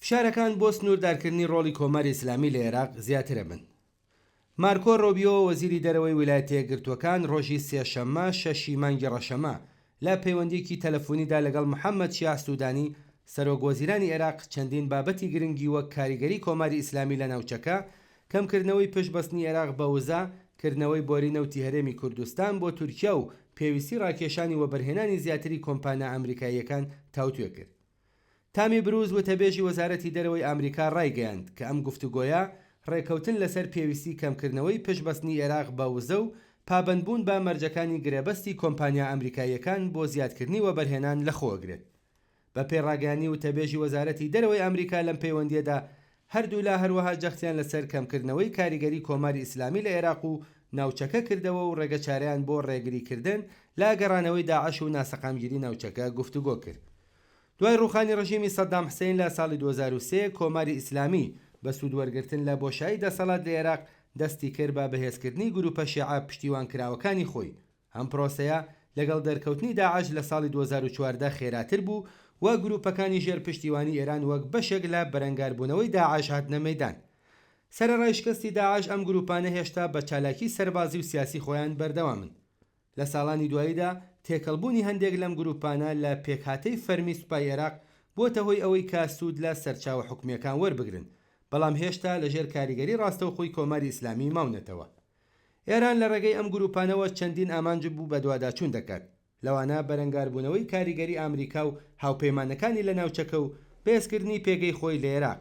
فشارەکان بۆ سنووردارکردنی ڕۆڵی کۆماری ئیسلامی لە عێراق زیاترە بن. مارکۆ ڕۆبیۆ وەزیری دەرەوەی ویلایەتە یەکگرتووەکان ڕۆژی سێشەممە 6 مانگی ڕەشەمە لە پەیوەندیەکی تەلەفۆنیدا لەگەڵ محەممەد شیع سوودانی سەرۆکوەزیرانی عێراق چەندین بابەتی گرنگی وەک کاریگەری کۆماری ئیسلامی لە ناوچەکە، کەمکردنەوەی پشتبەستنی عێراق بە وزە، کردنەوەی بۆری نەوتی هەرێمی کوردستان بۆ تورکیا و پێویستی ڕاکێشانی وەبەرهێنانی زیاتری کۆمپانیا ئەمریکاییەکان تاوتوێ کرد. تامی بروز وتەبێژی وەزارەتی دەرەوەی ئەمریکا ڕایگەیاند کە ئەم گفتوگۆیە ڕێکەوتن لەسەر پێویستی کەمکردنەوەی پشتبەستنی عێراق بە وزە و پابەندبوون بە مەرجەکانی گرێبەستی کۆمپانیا ئەمریکاییەکان بۆ زیادکردنی وەبەرهێنان لەخۆگرێت. بە پێڕاگەیانی وتەبێژی وەزارەتی دەرەوەی ئەمریکا لەم پەیوەندیەدا هەردوو لا هەروەها جەختیان لەسەر کەمکردنەوەی کاریگەری کۆماری ئیسلامی لە عێراق و ناوچەکە کردەوە و ڕێگەچارەیان بۆ ڕێگریکردن لا گەڕانەوەی داعش و ناسەقامگیری ناوچەکە گفتوگۆ کرد. دوای ڕوخانی ڕژیمی سەدام حوسێن لە ساڵی 2003 کۆماری ئیسلامی بە سوودوەرگرتن لە بۆشایی دەسەڵات لە عێراق دەستی کرد بە بەهێزکردنی گروپە شیعە پشتیوانکراوەکانی خۆی. ئەم پرۆسەیە لەگەڵ دەرکەوتنی داعش لە ساڵی 2014 خێراتر بوو و گروپەکانی ژێر پشتیوانی ئێران وەک بەشێک لە بەرەنگاربوونەوەی داعش هاتنە مەیدان. سەرەڕای شکستی داعش ئەم گروپانە هێشتا بە چالاکی سەربازی و سیاسی خۆیان بەردەوامن. لە ساڵانی دواییدا تێکەڵبوونی هەندێک لەم گروپانە لە پێکهاتەی فەرمی سوپای عێراق بۆتە هۆی ئەوەی کا سوود لە سەرچاوە حکومیەکان وەربگرن، بەڵام هێشتا لەژێر کاریگەری ڕاستەوخۆی کۆماری ئیسلامی ماونەتەوە. ئێران لە ڕێگەی ئەم گروپانەوە چەندین ئامانج بوو بە دوواداچوون دەکات، لەوانە بەرەنگاربوونەوەی کاریگەری ئەمریکا و هاوپەیمانەکانی لە ناوچەکە و بێزکردنی پێگەی خۆی لە عێراق.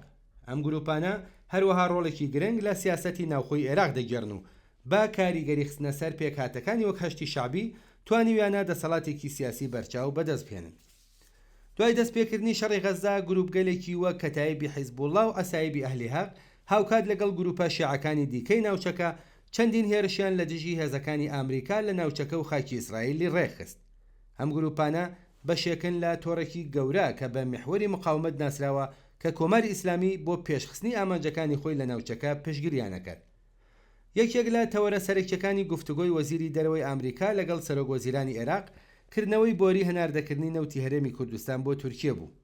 ئەم گروپانە هەروەها ڕۆڵێکی گرنگ لە سیاسەتی ناوخۆی عێراق دەگێڕن و با کاریگەری خستنە سەر پێکهاتەکانی وەک هەشتی شعبی توانیویانە دەسەڵاتێکی سیاسی بەرچاو بەدەست بهێنن. دوای دەستپێکردنی شەڕی غەزا گروپگەلێکی وەک کەتایبی حیزبوڵڵا و ئەسایبی ئەهلی حەق هاوکات لەگەڵ گروپە شیعەکانی دیکەی ناوچەکە چەندین هێرشیان لە دژی هێزەکانی ئامریکا لە ناوچەکە و خاکی ئیسرائیلی ڕێخست. ئەم گروپانە بەشێکن لە تۆڕێکی گەورە کە بە میحوەری مقاومەت ناسراوە کە کۆماری ئیسلامی بۆ پێشخستنی ئامانجەکانی خۆی لە ناوچەکە پشتگیریانەکات. یەکێک لە تەوەرە سەرەکیەکانی گفتوگۆی وەزیری دەرەوەی ئەمریکا لەگەڵ سەرۆکوەزیرانی عێراق کردنەوەی بۆری هەناردەکردنی نەوتی هەرێمی کوردستان بۆ تورکیە بوو.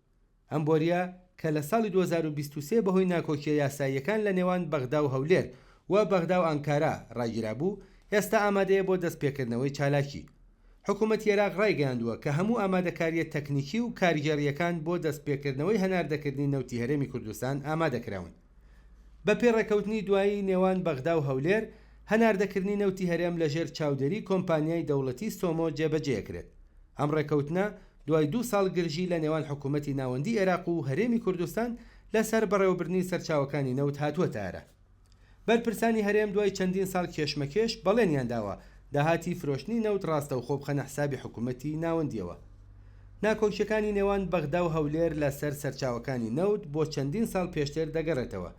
ئەم بۆریە کە لە ساڵی 2023 بەهۆی ناکۆکیە یاساییەکان لە نێوان بەغدا و هەولێر و بەغدا و ئەنکارا ڕاگیرا بوو، ئێستا ئامادەیە بۆ دەستپێکردنەوەی چالاکی. حکوومەتی عێراق ڕایگەیاندووە کە هەموو ئامادەکاریە تەکنیکی و کاریگەریەکان بۆ دەستپێکردنەوەی هەناردەکردنی نەوتی هەرێمی کوردستان ئامادەکراون. بە پێڕێکەوتنی دوایی نێوان بەغدا و هەولێر هەناردەکردنی نەوتی هەرێم لەژێر چاودێری کۆمپانیای دەوڵەتی سۆمۆ جێبەجێکرێت. ئەم ڕێکەوتنە دوای 2 ساڵ گرژی لە نێوان حکوومەتی ناوەندی عێراق و هەرێمی کوردستان لەسەر بەڕێوەبردننی سەرچاوەکانی نەوت هاتووەتە ئارە. بەرپرسانی هەرێم دوای چەندین ساڵ کێشمەکێش بەڵێنیان داوە داهاتی فرۆشتنی نەوت ڕاستە و خۆ بخەنە حسابی حکوومەتی ناوەندیەوە. ناکۆکیەکانی نێوان بەغدا و هەولێر لەسەر سەرچاوەکانی نەوت بۆ چەندین ساڵ پێشتر دەگەڕێتەوە.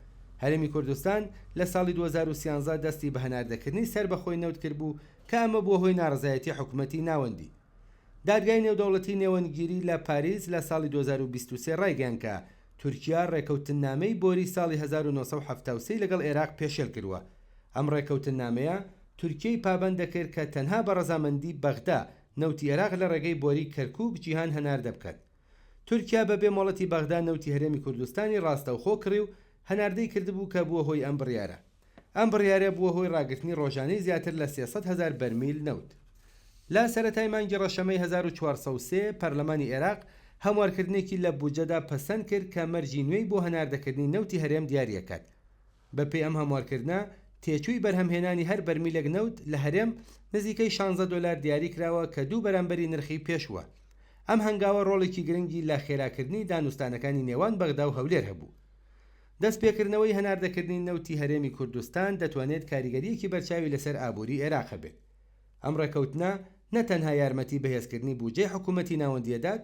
هەرێمی کوردستان لە ساڵی 2013 دەستی بە هەناردەکردنی سەر بەخۆی نەوت کرد بوو کە ئەمە بۆ هۆی ناڕزایەتی حکوومەتی ناوەندی. دادگای نێودەوڵەتی نێوەندگیری لە پاریس لە ساڵی 2023 ڕایگەیان کە تورکیا ڕێکەوتنامەی بۆری ساڵی 1970 لەگەڵ عێراق پێشێل کردووە. ئەم ڕێکەوتنامەیە تورکیای پابەند دەکرد کە تەنها بە ڕەزامەندی بەغدا نەوتی عێراق لە ڕێگەی بۆری کەرکووک جیهان هەناردە بکات. تورکیا بەبێ مۆڵەتی بەغدا نەوتی هەرێمی کوردستانی ڕاستەوخۆ کڕی و هەناردەی کردبوو کە بووە هۆی ئەم بڕیارە. ئەم بڕیارە بووە هۆی ڕاگررتنی ڕۆژانەی زیاتر لە 300,000 بەرمیل نەوت. لا سەرەتای مانگی ڕەشەمەی 1403 پەرلەمانی عێراق هەموارکردنێکی لە بودجەدا پەسەند کرد کە مەرجی نوێی بۆ هەناردەکردنی نەوتی هەرێم دیاریەکات. بەپێی ئەم هەموارکردنە تێچووی بەرهەمهێنانی هەر بەرمیلێک نەوت لە هەرێم نزیکەی 16 دلار دیاری کراوە کە 2 بەرامبەری نرخی پێشوە. ئەم هەنگاوە ڕۆڵێکی گرنگی لە خێراکردنی دانوستانەکانی نێوان بەغدا و هەولێر هەبوو. دەستپێکردنەوەی هەناردەکردنی نەوتی هەرێمی کوردستان دەتوانێت کاریگەریەکی بەرچاوی لەسەر ئابووری عێراق بێت. ئەم ڕێکەوتنە نەتەنها یارمەتی بەهێزکردنی بودجەی حکوومەتی ناوەندیەدات،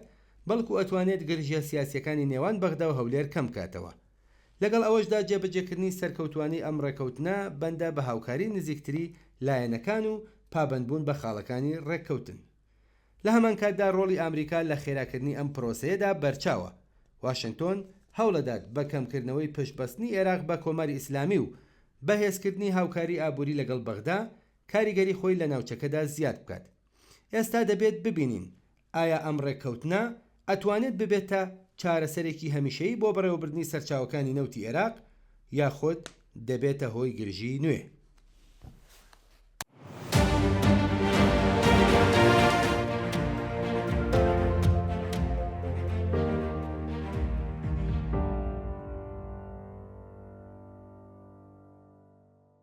بەڵکو ئەتوانێت گرژە سیاسیەکانی نێوان بەغدا و هەولێر کەم کاتەوە. لەگەڵ ئەوەشدا جێبەجێکردنی سەرکەوتوانی ئەم ڕێکەوتنە بەندە بە هاوکاری نزیکتری لایەنەکان و پابەندبوون بە خاڵەکانی ڕێککەوتن. لە هەمان کاتدا ڕۆڵی ئەمریکا لە خێراکردنی ئەم پرۆسەیەدا بەرچاوە. واشنگتۆن هەوڵەدات بە کەمکردنەوەی پشتبەستنی عێراق بە کۆماری ئیسلامی و بەهێزکردنی هاوکاری ئابووری لەگەڵ بەغدا کاریگەری خۆی لە ناوچەکەدا زیاد بکات. ئێستا دەبێت ببینین ئایا ئەم ڕێککەوتنە ئەتوانێت ببێتە چارەسەرێکی هەمیشەیی بۆ بەڕێوەبردننی سەرچاوەکانی نەوتی عێراق یاخود دەبێتە هۆی گرژی نوێ.